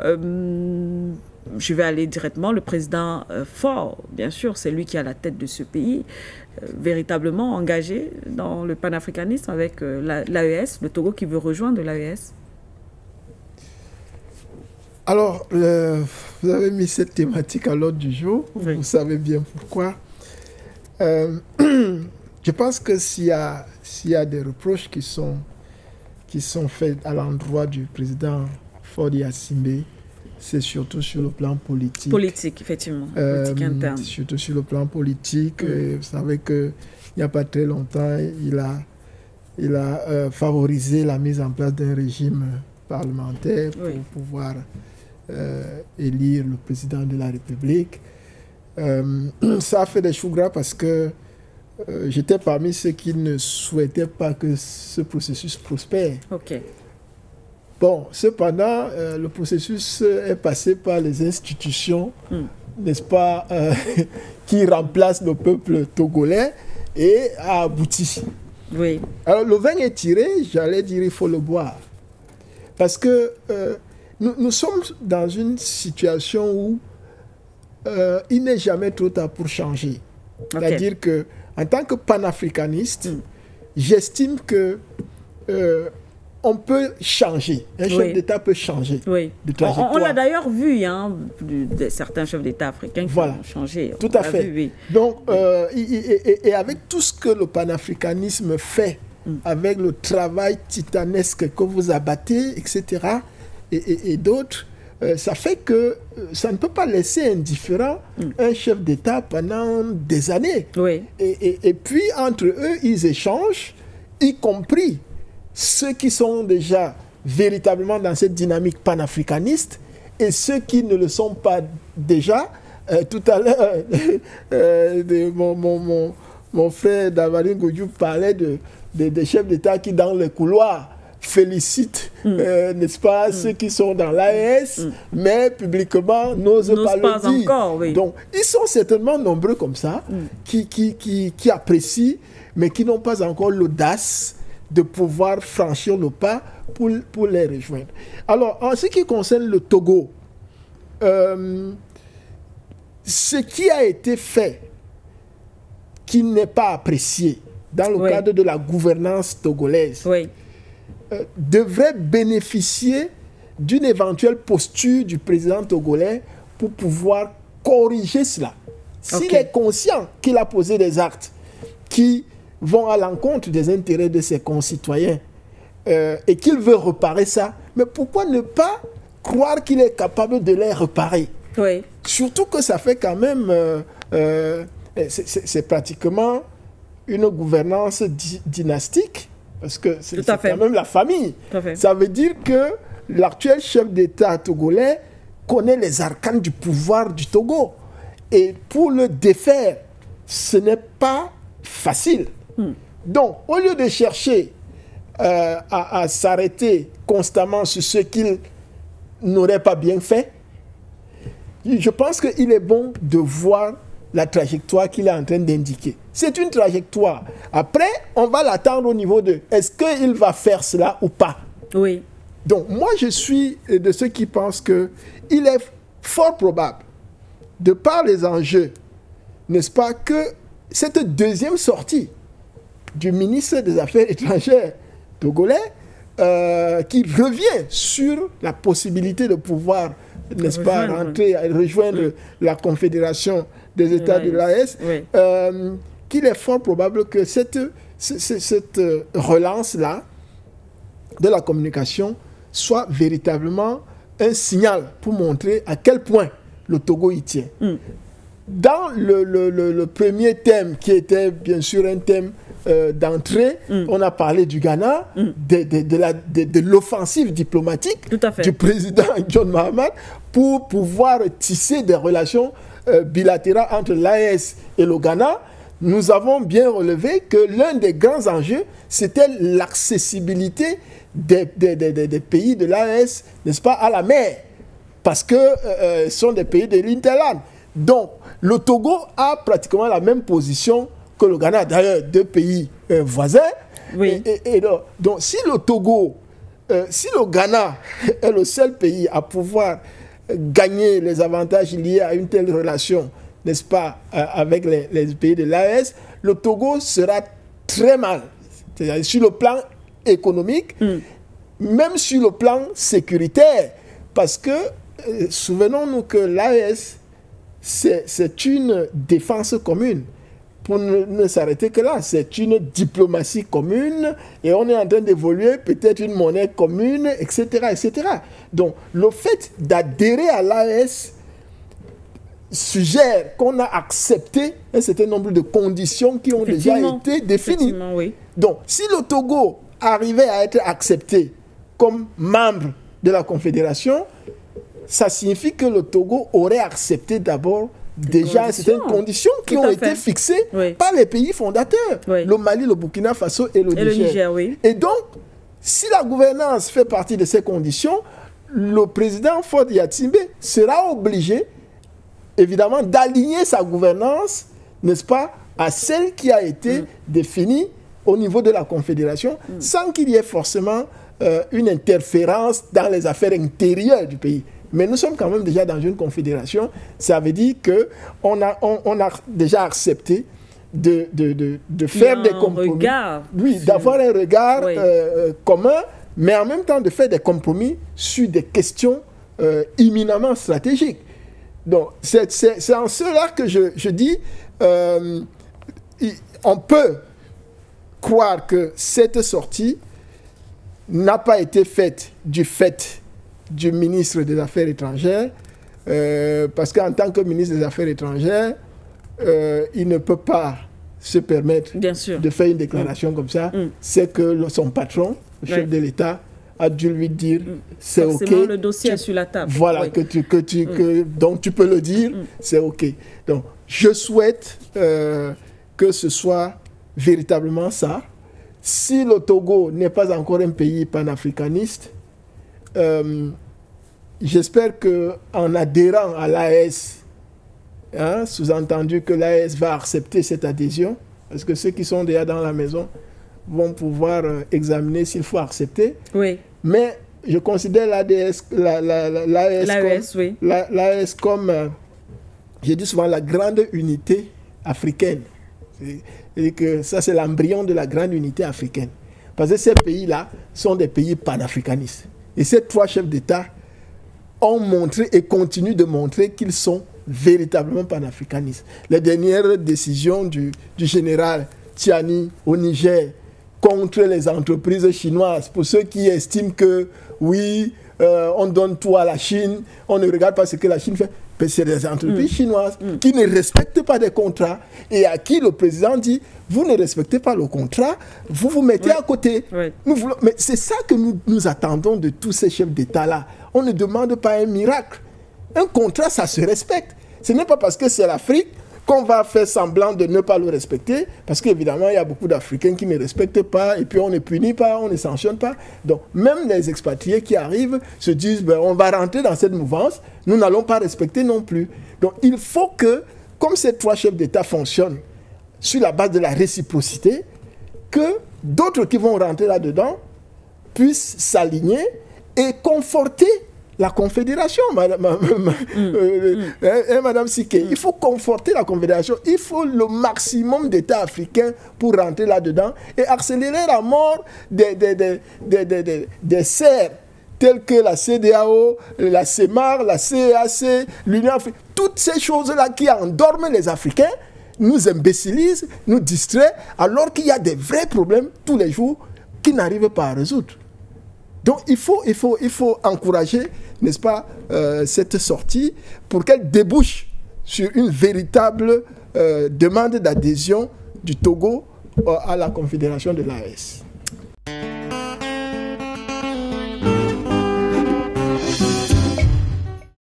Je vais aller directement, le président Faure, bien sûr, c'est lui qui est à la tête de ce pays, véritablement engagé dans le panafricanisme avec l'AES, le Togo qui veut rejoindre l'AES. Alors, vous avez mis cette thématique à l'ordre du jour, oui. Vous savez bien pourquoi. Je pense que s'il y a des reproches qui sont faits à l'endroit du président Faure-Gnassingbé, c'est surtout sur le plan politique. Politique, effectivement, politique interne. Surtout sur le plan politique. Vous savez qu'il n'y a pas très longtemps, il a favorisé la mise en place d'un régime parlementaire pour pouvoir élire le président de la République. Ça a fait des choux gras parce que j'étais parmi ceux qui ne souhaitaient pas que ce processus prospère. Ok. Bon, cependant, le processus est passé par les institutions, n'est-ce pas, qui remplacent le peuple togolais et a abouti. Oui. Alors, le vin est tiré, j'allais dire, il faut le boire. Parce que nous sommes dans une situation où il n'est jamais trop tard pour changer. Okay. C'est-à-dire qu'en tant que panafricaniste, j'estime que on peut changer. Un chef d'État peut changer de trajectoire. On l'a d'ailleurs vu, hein, certains chefs d'État africains qui ont changé. Tout à fait. Vu, donc, et avec tout ce que le panafricanisme fait, avec le travail titanesque que vous abattez, etc., et d'autres, ça fait que ça ne peut pas laisser indifférent un chef d'État pendant des années. Oui. Et puis, entre eux, ils échangent, y compris ceux qui sont déjà véritablement dans cette dynamique panafricaniste et ceux qui ne le sont pas déjà. Tout à l'heure, mon frère Davarine Godjou parlait des chefs d'État qui, dans les couloirs, félicitent, n'est-ce pas, ceux qui sont dans l'AES, mais publiquement n'osent pas le dire. Encore, oui. Donc, ils sont certainement nombreux comme ça, qui apprécient, mais qui n'ont pas encore l'audace de pouvoir franchir le pas pour les rejoindre. Alors, en ce qui concerne le Togo, ce qui a été fait, qui n'est pas apprécié dans le cadre de la gouvernance togolaise, devrait bénéficier d'une éventuelle posture du président togolais pour pouvoir corriger cela. S'il est conscient qu'il a posé des actes qui vont à l'encontre des intérêts de ses concitoyens et qu'il veut réparer ça, mais pourquoi ne pas croire qu'il est capable de les réparer? Surtout que ça fait quand même, c'est pratiquement une gouvernance dynastique, parce que c'est quand même la famille. Ça veut dire que l'actuel chef d'État togolais connaît les arcanes du pouvoir du Togo. Et pour le défaire, ce n'est pas facile. Donc, au lieu de chercher à s'arrêter constamment sur ce qu'il n'aurait pas bien fait, je pense qu'il est bon de voir la trajectoire qu'il est en train d'indiquer. C'est une trajectoire. Après, on va l'attendre au niveau de est-ce qu'il va faire cela ou pas. Oui. Donc, moi, je suis de ceux qui pensent qu'il est fort probable, de par les enjeux, n'est-ce pas, que cette deuxième sortie du ministre des Affaires étrangères togolais, qui revient sur la possibilité de pouvoir, n'est-ce pas, rejoindre la Confédération des États de l'AES, qu'il est fort probable que cette relance-là de la communication soit véritablement un signal pour montrer à quel point le Togo y tient. Dans le premier thème, qui était bien sûr un thème d'entrée, on a parlé du Ghana, de l'offensive diplomatique du président John Mahama pour pouvoir tisser des relations bilatérales entre l'AES et le Ghana. Nous avons bien relevé que l'un des grands enjeux, c'était l'accessibilité des pays de l'AES, n'est-ce pas, à la mer, parce que ce sont des pays de l'Hinterland. Donc, le Togo a pratiquement la même position que le Ghana, d'ailleurs, deux pays voisins. Oui. Donc, si le Togo si le Ghana est le seul pays à pouvoir gagner les avantages liés à une telle relation, n'est-ce pas, avec les pays de l'AES, le Togo sera très mal. C'est-à-dire sur le plan économique, même sur le plan sécuritaire, parce que souvenons-nous que l'AES, c'est une défense commune. Pour ne s'arrêter que là, c'est une diplomatie commune et on est en train d'évoluer peut-être une monnaie commune, etc., etc. Donc, le fait d'adhérer à l'AES suggère qu'on a accepté un certain nombre de conditions qui ont déjà été définies. Oui. Donc, si le Togo arrivait à être accepté comme membre de la Confédération, ça signifie que le Togo aurait accepté d'abord déjà certaines conditions qui ont été fixées par les pays fondateurs, le Mali, le Burkina Faso et le Niger. Et donc, si la gouvernance fait partie de ces conditions, le président Faure Gnassingbé sera obligé, évidemment, d'aligner sa gouvernance, n'est-ce pas, à celle qui a été définie au niveau de la Confédération, sans qu'il y ait forcément une interférence dans les affaires intérieures du pays. Mais nous sommes quand même déjà dans une confédération. Ça veut dire qu'on a déjà accepté de faire des compromis. D'avoir un regard commun, mais en même temps de faire des compromis sur des questions éminemment stratégiques. Donc, c'est en cela que je dis, on peut croire que cette sortie n'a pas été faite du fait du ministre des Affaires étrangères, parce qu'en tant que ministre des Affaires étrangères, il ne peut pas se permettre de faire une déclaration comme ça. C'est que son patron, le chef de l'État, a dû lui dire c'est OK. Le dossier est sur la table. Voilà, donc tu peux le dire, c'est OK. Donc, je souhaite que ce soit véritablement ça. Si le Togo n'est pas encore un pays panafricaniste, j'espère qu'en adhérant à l'AES, sous-entendu que l'AES va accepter cette adhésion, parce que ceux qui sont déjà dans la maison vont pouvoir examiner s'il faut accepter. Oui. Mais je considère l'AES comme, je dis souvent, la grande unité africaine. C'est-à-dire que ça, c'est l'embryon de la grande unité africaine. Parce que ces pays-là sont des pays panafricanistes. Et ces trois chefs d'État ont montré et continuent de montrer qu'ils sont véritablement panafricanistes. Les dernières décisions du général Tiani au Niger contre les entreprises chinoises, pour ceux qui estiment que oui, on donne tout à la Chine, on ne regarde pas ce que la Chine fait. C'est des entreprises chinoises qui ne respectent pas des contrats et à qui le président dit vous ne respectez pas le contrat, vous vous mettez à côté. Mais c'est ça que nous attendons de tous ces chefs d'État-là. On ne demande pas un miracle. Un contrat, ça se respecte. Ce n'est pas parce que c'est l'Afrique qu'on va faire semblant de ne pas le respecter, parce qu'évidemment, il y a beaucoup d'Africains qui ne respectent pas, et puis on ne punit pas, on ne sanctionne pas. Donc, même les expatriés qui arrivent se disent, on va rentrer dans cette mouvance, nous n'allons pas respecter non plus. Donc, il faut que, comme ces trois chefs d'État fonctionnent sur la base de la réciprocité, que d'autres qui vont rentrer là-dedans puissent s'aligner et conforter la Confédération, Madame Siké. Il faut conforter la Confédération. Il faut le maximum d'États africains pour rentrer là-dedans et accélérer la mort des serres telles que la CEDEAO, la CEMAR, la CEAC, l'Union africaine. Toutes ces choses-là qui endorment les Africains nous imbécilisent, nous distraient, alors qu'il y a des vrais problèmes tous les jours qui n'arrivent pas à résoudre. Donc il faut encourager, n'est-ce pas, cette sortie pour qu'elle débouche sur une véritable demande d'adhésion du Togo à la Confédération de l'AES.